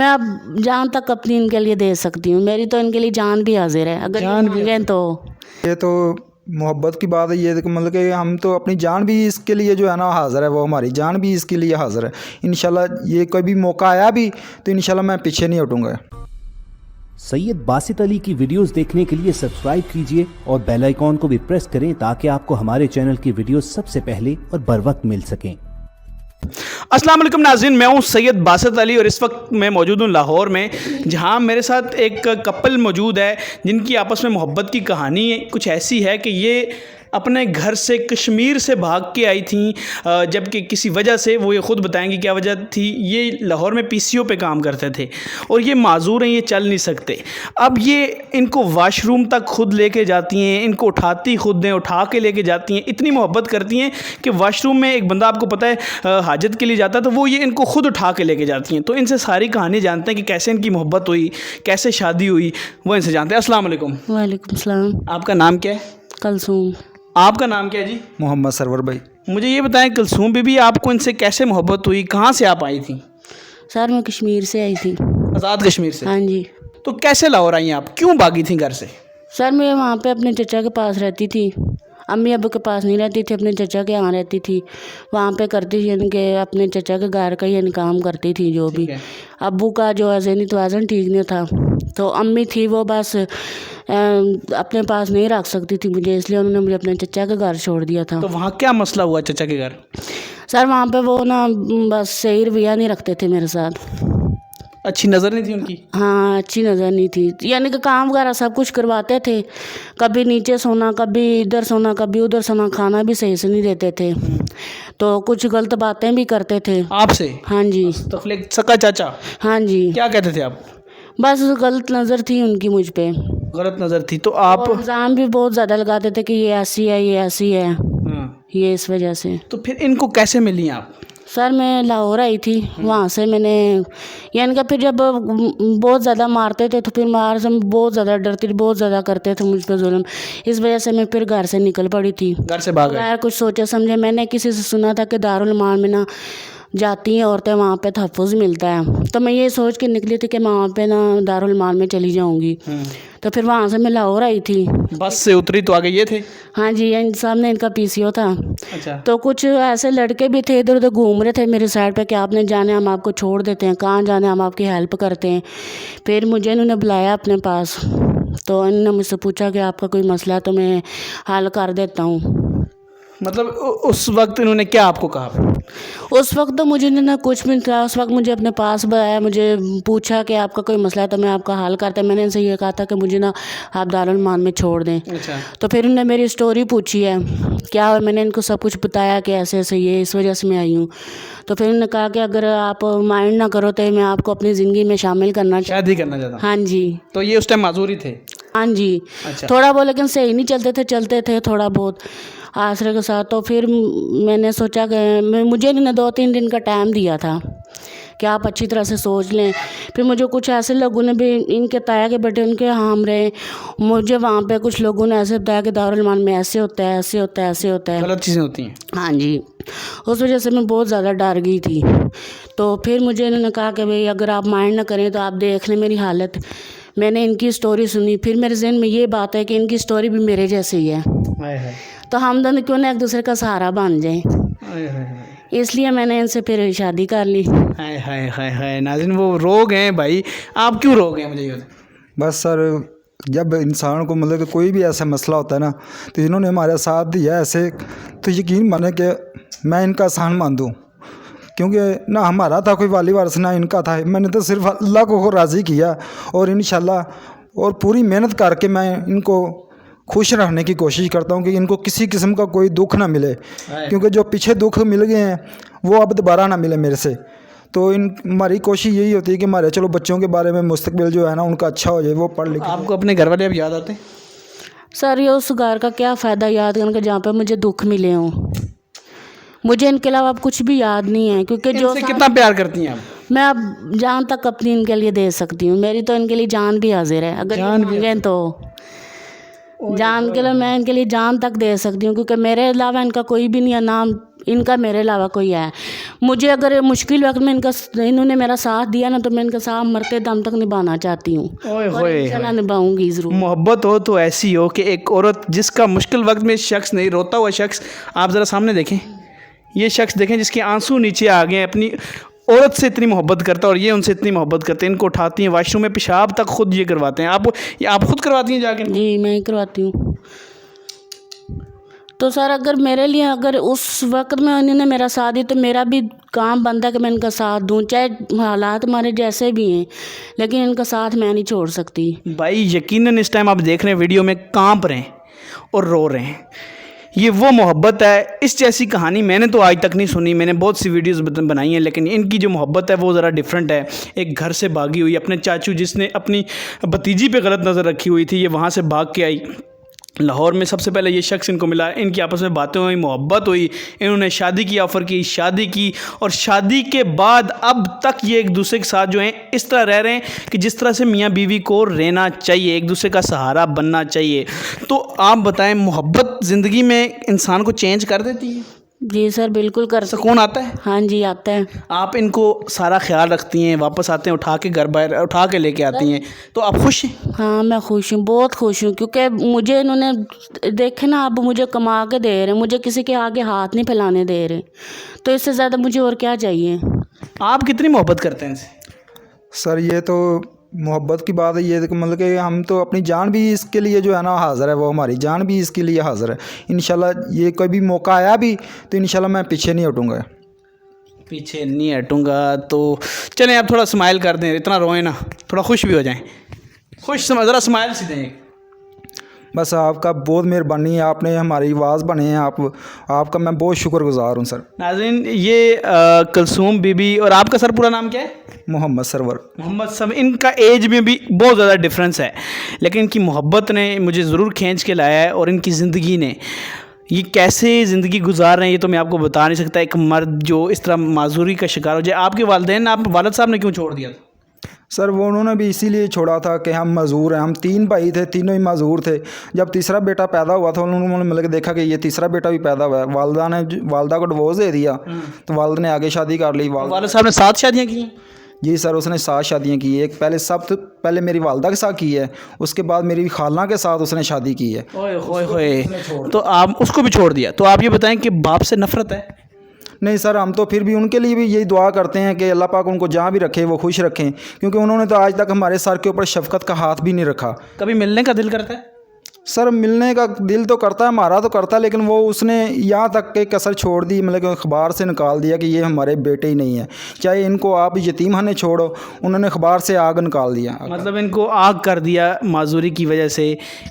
मैं अब जान तक अपनी इनके लिए दे सकती हूँ। मेरी तो इनके लिए जान भी हाजिर है अगर जान भी मांगें तो। ये तो मोहब्बत की बात है। ये मतलब कि हम तो अपनी जान भी इसके लिए जो है ना हाज़िर है, वो हमारी जान भी इसके लिए हाज़िर है। इंशाल्लाह ये कोई भी मौका आया भी तो इंशाल्लाह मैं पीछे नहीं हटूँगा। सैयद बासित अली की वीडियोस देखने के लिए सब्सक्राइब कीजिए और बेल आइकॉन को भी प्रेस करें ताकि आपको हमारे चैनल की वीडियोस सबसे पहले और बर वक्त मिल सकें। अस्सलाम वालेकुम नाज़रीन, मैं हूं सैयद बासित अली और इस वक्त मैं मौजूद हूं लाहौर में, जहां मेरे साथ एक कपल मौजूद है जिनकी आपस में मोहब्बत की कहानी कुछ ऐसी है कि ये अपने घर से कश्मीर से भाग के आई थी, जबकि किसी वजह से वो ये ख़ुद बताएंगी क्या वजह थी। ये लाहौर में पीसीओ पे काम करते थे और ये माजूर हैं, ये चल नहीं सकते। अब ये इनको वाशरूम तक खुद लेके जाती हैं, इनको उठाती खुद हैं, उठा के लेके जाती हैं। इतनी मोहब्बत करती हैं कि वाशरूम में एक बंदा आपको पता है हाजत के लिए जाता है तो वो ये इनको खुद उठा के लेके जाती हैं। तो इनसे सारी कहानी जानते हैं कि कैसे इनकी मोहब्बत हुई, कैसे शादी हुई, वो इनसे जानते हैं। अस्सलाम वालेकुम। वालेकुम सलाम। आपका नाम क्या है? कलसूम। आपका नाम क्या है जी? मोहम्मद सरवर भाई। मुझे ये बताएं कलसूम बीबी, आपको इनसे कैसे मोहब्बत हुई, कहाँ से आप आई थी? सर मैं कश्मीर से आई थी। आज़ाद कश्मीर से? हाँ जी। तो कैसे लाहौर आई आप, क्यों भागी थी घर से? सर मैं वहाँ पे अपने चचा के पास रहती थी, अम्मी अब्बू के पास नहीं रहती थी, अपने चचा के यहाँ रहती थी। वहाँ पे करती थी इनके अपने चचा के घर का ही काम करती थी जो भी। अब्बू का जो है ज़हनी तवाज़ुन ठीक नहीं था, तो अम्मी थी वो बस अपने पास नहीं रख सकती थी मुझे, इसलिए उन्होंने मुझे अपने चचा के घर छोड़ दिया था। तो वहाँ क्या मसला हुआ चचा के घर? सर वहाँ पे वो ना बस सही रवैया नहीं रखते थे मेरे साथ। अच्छी नज़र नहीं थी उनकी? हाँ अच्छी नज़र नहीं थी, यानी कि काम वगैरह सब कुछ करवाते थे, कभी नीचे सोना, कभी इधर सोना, कभी उधर सोना, खाना भी सही से नहीं देते थे, तो कुछ गलत बातें भी करते थे आपसे? हाँ जी। तफलीक सका चाचा? हाँ जी। क्या कहते थे आप? बस गलत नज़र थी उनकी मुझ पे। गलत नज़र थी तो आप? और इल्ज़ाम भी बहुत ज़्यादा लगाते थे कि ये ऐसी है, ये ऐसी है, ये इस वजह से। तो फिर इनको कैसे मिली आप? सर मैं लाहौर आई थी, वहाँ से मैंने यानी कि फिर जब बहुत ज़्यादा मारते थे तो फिर मार से बहुत ज़्यादा डरती थी, बहुत ज़्यादा करते थे मुझ पर जुल्म, इस वजह से मैं फिर घर से निकल पड़ी थी। घर से भाग गए? बगैर कुछ सोचे समझे। मैंने किसी से सुना था कि दारुल मान में ना जाती हैं औरतें, वहाँ पे तहफ़्फ़ुज़ मिलता है, तो मैं ये सोच के निकली थी कि मैं वहाँ पे ना दारुल मान में चली जाऊँगी। तो फिर वहाँ से मैं लाहौर आई थी। बस से उतरी तो आगे ये थे? हाँ जी, इन सामने इनका पीसीओ था। अच्छा। तो कुछ ऐसे लड़के भी थे इधर उधर घूम रहे थे मेरे साइड पे कि आपने जाने हम आपको छोड़ देते हैं, कहाँ जाने हम आपकी हेल्प करते हैं। फिर मुझे इन्होंने बुलाया अपने पास, तो इन्होंने मुझसे पूछा कि आपका कोई मसला है तो मैं हल कर देता हूँ। मतलब उस वक्त इन्होंने क्या आपको कहा? उस वक्त तो मुझे ना कुछ भी नहीं था। उस वक्त मुझे अपने पास बुलाया, मुझे पूछा कि आपका कोई मसला है तो मैं आपका हल करता। मैंने इनसे ये कहा था कि मुझे ना आप दारुल मान में छोड़ दें। अच्छा। तो फिर उन्होंने मेरी स्टोरी पूछी है क्या, मैंने इनको सब कुछ बताया कि ऐसे ऐसे ये इस वजह से मैं आई हूँ। तो फिर उन्होंने कहा कि अगर आप माइंड ना करो तो मैं आपको अपनी ज़िंदगी में शामिल करना शादी करना चाहता हूँ। हाँ जी। तो ये उस टाइम माजूर ही थे? हाँ जी। अच्छा। थोड़ा बहुत, लेकिन सही नहीं चलते थे थोड़ा बहुत आसरे के साथ। तो फिर मैंने सोचा कि मुझे इन्होंने 2-3 दिन का टाइम दिया था कि आप अच्छी तरह से सोच लें। फिर मुझे कुछ ऐसे लोगों ने भी इनके बताया कि बेटे उनके हम रहे, मुझे वहाँ पे कुछ लोगों ने ऐसे बताया कि दारुल मान में ऐसे होता है, ऐसे होता है, ऐसे होता है, गलत चीज़ें होती हैं। हाँ जी। उस वजह से मैं बहुत ज़्यादा डर गई थी। तो फिर मुझे इन्होंने कहा कि भाई अगर आप माइंड ना करें तो आप देख लें मेरी हालत। मैंने इनकी स्टोरी सुनी, फिर मेरे जहन में ये बात है कि इनकी स्टोरी भी मेरे जैसे ही है, तो हम दोनों क्यों ना एक दूसरे का सहारा बन जाए। इसलिए मैंने इनसे फिर शादी कर ली। हाय हाय हाय हाय नाज़रीन, वो रोग हैं भाई। आप क्यों रोग हैं मुझे ये? बस सर, जब इंसान को मतलब कि कोई भी ऐसा मसला होता है ना, तो इन्होंने हमारे साथ दिया ऐसे, तो यकीन माने कि मैं इनका एहसान मान दूँ, क्योंकि ना हमारा था कोई वाली वारस ना इनका था। मैंने तो सिर्फ अल्लाह को राज़ी किया और इंशाल्लाह और पूरी मेहनत करके मैं इनको खुश रहने की कोशिश करता हूँ कि इनको किसी किस्म का कोई दुख ना मिले, क्योंकि जो पीछे दुख मिल गए हैं वो अब दोबारा ना मिले मेरे से। तो हमारी कोशिश यही होती है कि हमारे चलो बच्चों के बारे में मुस्तकबिल जो है ना उनका अच्छा हो जाए, वो पढ़ लिख। आपको अपने घर वाले अब याद आते हैं? सर ये उस घर का क्या फ़ायदा याद करके जहाँ पे मुझे दुख मिले हों। मुझे इनके अलावा अब कुछ भी याद नहीं है, क्योंकि जो कितना प्यार करती हैं आप? मैं अब जान तक अपनी इनके लिए दे सकती हूँ। मेरी तो इनके लिए जान भी हाजिर है, अगर जान मांगें तो जान के लिए मैं इनके लिए जान तक दे सकती हूँ, क्योंकि मेरे अलावा इनका कोई भी नहीं है। ना इनका मेरे अलावा कोई है। मुझे अगर मुश्किल वक्त में इन्होंने मेरा साथ दिया ना, तो मैं इनका साथ मरते दम तक निभाना चाहती हूँ ओए और होए इंशाल्लाह निभाऊंगी ज़रूर। मोहब्बत हो तो ऐसी हो कि एक औरत जिसका मुश्किल वक्त में शख्स नहीं, रोता हुआ शख्स, आप ज़रा सामने देखें, ये शख्स देखें जिसके आंसू नीचे आ गए, अपनी औरत से इतनी मोहब्बत करता है और ये उनसे इतनी मोहब्बत करते हैं। इनको उठाती हैं, वॉशरूम में पेशाब तक खुद ये करवाते हैं। आप खुद करवाती हैं जाके? जी मैं ही करवाती हूँ। तो सर अगर मेरे लिए, अगर उस वक्त में उन्होंने मेरा साथ दिया, तो मेरा भी काम बनता है कि मैं इनका साथ दूँ, चाहे हालात हमारे जैसे भी हैं, लेकिन इनका साथ मैं नहीं छोड़ सकती। भाई यकीनन इस टाइम आप देख रहे हैं वीडियो में कांप रहे हैं और रो रहे हैं। ये वो मोहब्बत है, इस जैसी कहानी मैंने तो आज तक नहीं सुनी। मैंने बहुत सी वीडियोस बनाई हैं, लेकिन इनकी जो मोहब्बत है वो ज़रा डिफरेंट है। एक घर से भागी हुई, अपने चाचू जिसने अपनी भतीजी पे गलत नज़र रखी हुई थी, ये वहाँ से भाग के आई। लाहौर में सबसे पहले ये शख्स इनको मिला, इनकी आपस में बातें हुई, मोहब्बत हुई, इन्होंने शादी की ऑफ़र की, शादी की, और शादी के बाद अब तक ये एक दूसरे के साथ जो हैं इस तरह रह रहे हैं कि जिस तरह से मियाँ बीवी को रहना चाहिए, एक दूसरे का सहारा बनना चाहिए। तो आप बताएं, मोहब्बत ज़िंदगी में इंसान को चेंज कर देती है? जी सर बिल्कुल कर सकते। सुकून आता है? हाँ जी आता है। आप इनको सारा ख्याल रखती हैं, वापस आते हैं उठा के घर बाहर उठा के लेके आती हैं, तो आप खुश हैं? हाँ मैं खुश हूँ, बहुत खुश हूँ, क्योंकि मुझे इन्होंने देखे ना, अब मुझे कमा के दे रहे, मुझे किसी के आगे हाथ नहीं फैलाने दे रहे, तो इससे ज़्यादा मुझे और क्या चाहिए। आप कितनी मोहब्बत करते हैं इनसे? सर ये तो मोहब्बत की बात है, ये तो मतलब कि हम तो अपनी जान भी इसके लिए जो है ना हाज़िर है, वो हमारी जान भी इसके लिए हाज़िर है। इंशाल्लाह ये कोई भी मौका आया भी तो इंशाल्लाह मैं पीछे नहीं हटूँगा। पीछे नहीं हटूँगा। तो चलें आप थोड़ा स्माइल कर दें, इतना रोएं ना, थोड़ा खुश भी हो जाएं। खुश ज़रा स्माइल सी दें। बस आपका बहुत मेहरबानी है, आपने हमारी आवाज़ बने हैं, आपका मैं बहुत शुक्रगुजार हूँ सर। नाज़रीन, ये कुलसूम बीबी, और आपका सर पूरा नाम क्या है? मोहम्मद सरवर। मोहम्मद सब। इनका एज में भी बहुत ज़्यादा डिफरेंस है, लेकिन इनकी मोहब्बत ने मुझे ज़रूर खींच के लाया है, और इनकी ज़िंदगी ने, ये कैसे ज़िंदगी गुजार रहे हैं ये तो मैं आपको बता नहीं सकता। एक मर्द जो इस तरह माजूरी का शिकार हो जाए। आपके वालिदैन, आप वालिद साहब ने क्यों छोड़ दिया था? सर वो उन्होंने भी इसीलिए छोड़ा था कि हम मज़दूर हैं, हम 3 भाई थे, तीनों ही मज़दूर थे। जब तीसरा बेटा पैदा हुआ था, उन्होंने मतलब कि देखा कि ये तीसरा बेटा भी पैदा हुआ है, वालदा को डिवोर्स दे दिया, तो वालद ने आगे शादी कर ली। वालिद साहब ने 7 शादियाँ की? जी सर, उसने 7 शादियाँ की। एक पहले मेरी वालदा के साथ की है, उसके बाद मेरी खाला के साथ उसने शादी की है। ओए होए होए, तो आप उसको भी छोड़ दिया। तो आप ये बताएं कि बाप से नफरत है? नहीं सर, हम तो फिर भी उनके लिए भी यही दुआ करते हैं कि अल्लाह पाक उनको जहाँ भी रखे वो खुश रखें, क्योंकि उन्होंने तो आज तक हमारे सर के ऊपर शफकत का हाथ भी नहीं रखा। कभी मिलने का दिल करता है? सर मिलने का दिल तो करता है, हमारा तो करता है, लेकिन वो उसने यहाँ तक के कसर छोड़ दी, मतलब कि अखबार से निकाल दिया कि ये हमारे बेटे ही नहीं है। चाहे इनको आप यतीम खाने छोड़ो, उन्होंने अखबार से आग निकाल दिया। मतलब इनको आग कर दिया माजूरी की वजह से।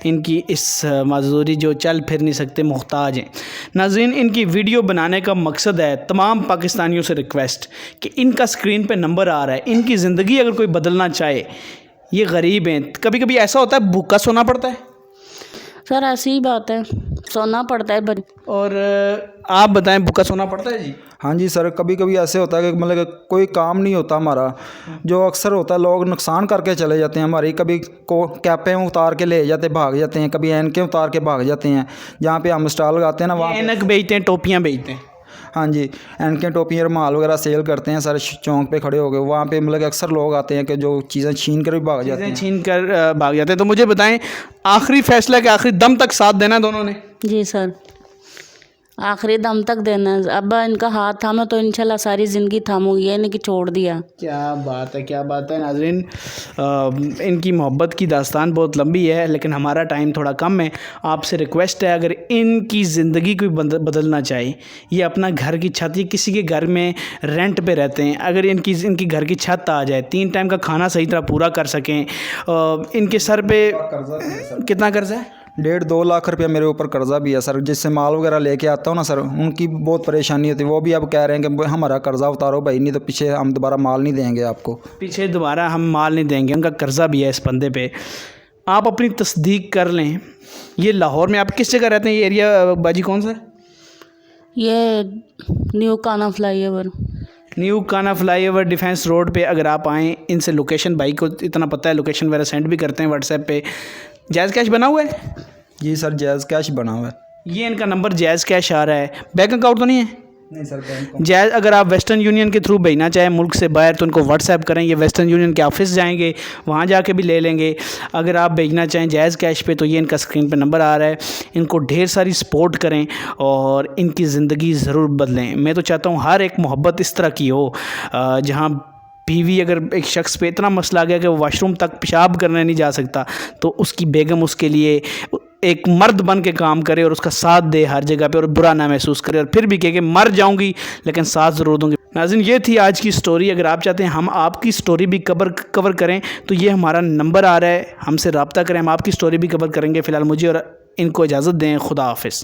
इनकी इस माजूरी जो चल फिर नहीं सकते, मुहताज हैं। नाज़रीन, इनकी वीडियो बनाने का मकसद है तमाम पाकिस्तानियों से रिक्वेस्ट कि इनका स्क्रीन पे नंबर आ रहा है, इनकी ज़िंदगी अगर कोई बदलना चाहे, ये गरीब हैं, कभी कभी ऐसा होता है भूखा सोना पड़ता है। सर ऐसी ही बात है, सोना पड़ता है बड़ी। और आप बताएं, भूखा सोना पड़ता है? जी हाँ जी सर, कभी कभी ऐसे होता है कि मतलब कि कोई काम नहीं होता हमारा, जो अक्सर होता है लोग नुकसान करके चले जाते हैं हमारी। कभी को कैपें उतार के ले जाते भाग जाते हैं, कभी ऐनकें उतार के भाग जाते हैं। जहाँ पे हम स्टॉल लगाते हैं ना, वहाँ ऐनक बेचते हैं, टोपियाँ बेचते हैं। हाँ जी, ऐनकें टोपियाँ रुमाल वगैरह सेल करते हैं सर। चौंक पे खड़े हो गए, वहाँ पे मतलब कि अक्सर लोग आते हैं कि जो चीज़ें छीन कर भी भाग जाते हैं। छीन कर भाग जाते हैं। तो मुझे बताएं, आखिरी फैसला के आखिरी दम तक साथ देना है दोनों ने? जी सर, आखिरी दम तक देना है। अब इनका हाथ थामा तो इंशाल्लाह सारी ज़िंदगी थामूंगी, ये नहीं कि छोड़ दिया। क्या बात है, क्या बात है। नाज़रीन, इनकी मोहब्बत की दास्तान बहुत लंबी है, लेकिन हमारा टाइम थोड़ा कम है। आपसे रिक्वेस्ट है, अगर इनकी ज़िंदगी कोई बदलना चाहे, ये अपना घर की छत, ये किसी के घर में रेंट पे रहते हैं, अगर इनकी घर की छत आ जाए, 3 टाइम का खाना सही तरह पूरा कर सकें, इनके सर पे कितना कर्जा है? 1.5-2 लाख रुपया मेरे ऊपर कर्जा भी है सर, जिससे माल वगैरह लेके आता हूँ ना सर, उनकी बहुत परेशानी होती है। वो भी अब कह रहे हैं कि हमारा कर्जा उतारो भाई, नहीं तो पीछे हम दोबारा माल नहीं देंगे आपको। पीछे दोबारा हम माल नहीं देंगे, उनका कर्जा भी है इस बंदे पे। आप अपनी तस्दीक कर लें। ये लाहौर में आप किस जगह रहते हैं? ये एरिया बाजी कौन सा है? ये न्यू काना फ्लाईओवर। न्यू काना फ्लाईओवर डिफेंस रोड पे अगर आप आएँ, इनसे लोकेशन, भाई को इतना पता है, लोकेशन वगैरह सेंड भी करते हैं व्हाट्सएप पे। जायज़ कैश बना हुआ है? जी सर, जायज़ कैश बना हुआ है। ये इनका नंबर जायज़ कैश आ रहा है। बैंक अकाउंट तो नहीं है? नहीं सर, बैंक जायज़ अगर आप वेस्टर्न यूनियन के थ्रू भेजना चाहें मुल्क से बाहर तो उनको व्हाट्सएप करें, ये वेस्टर्न यूनियन के ऑफिस जाएंगे, वहाँ जाके भी ले लेंगे। अगर आप भेजना चाहें जायज़ कैश पे तो ये इनका स्क्रीन पे नंबर आ रहा है। इनको ढेर सारी सपोर्ट करें और इनकी ज़िंदगी ज़रूर बदलें। मैं तो चाहता हूँ हर एक मोहब्बत इस तरह की हो जहाँ बीवी अगर एक शख्स पे इतना मसला आ गया कि वो वॉशरूम तक पेशाब करने नहीं जा सकता तो उसकी बेगम उसके लिए एक मर्द बन के काम करे और उसका साथ दे हर जगह पे और बुरा ना महसूस करे और फिर भी कहे कि मर जाऊंगी लेकिन साथ ज़रूर दूंगी। नाज़रीन, ये थी आज की स्टोरी। अगर आप चाहते हैं हम आपकी स्टोरी भी कवर करें तो ये हमारा नंबर आ रहा है, हमसे रब्ता करें, हम आपकी स्टोरी भी कवर करेंगे। फ़िलहाल मुझे और इनको इजाज़त दें। खुदा हाफिज़।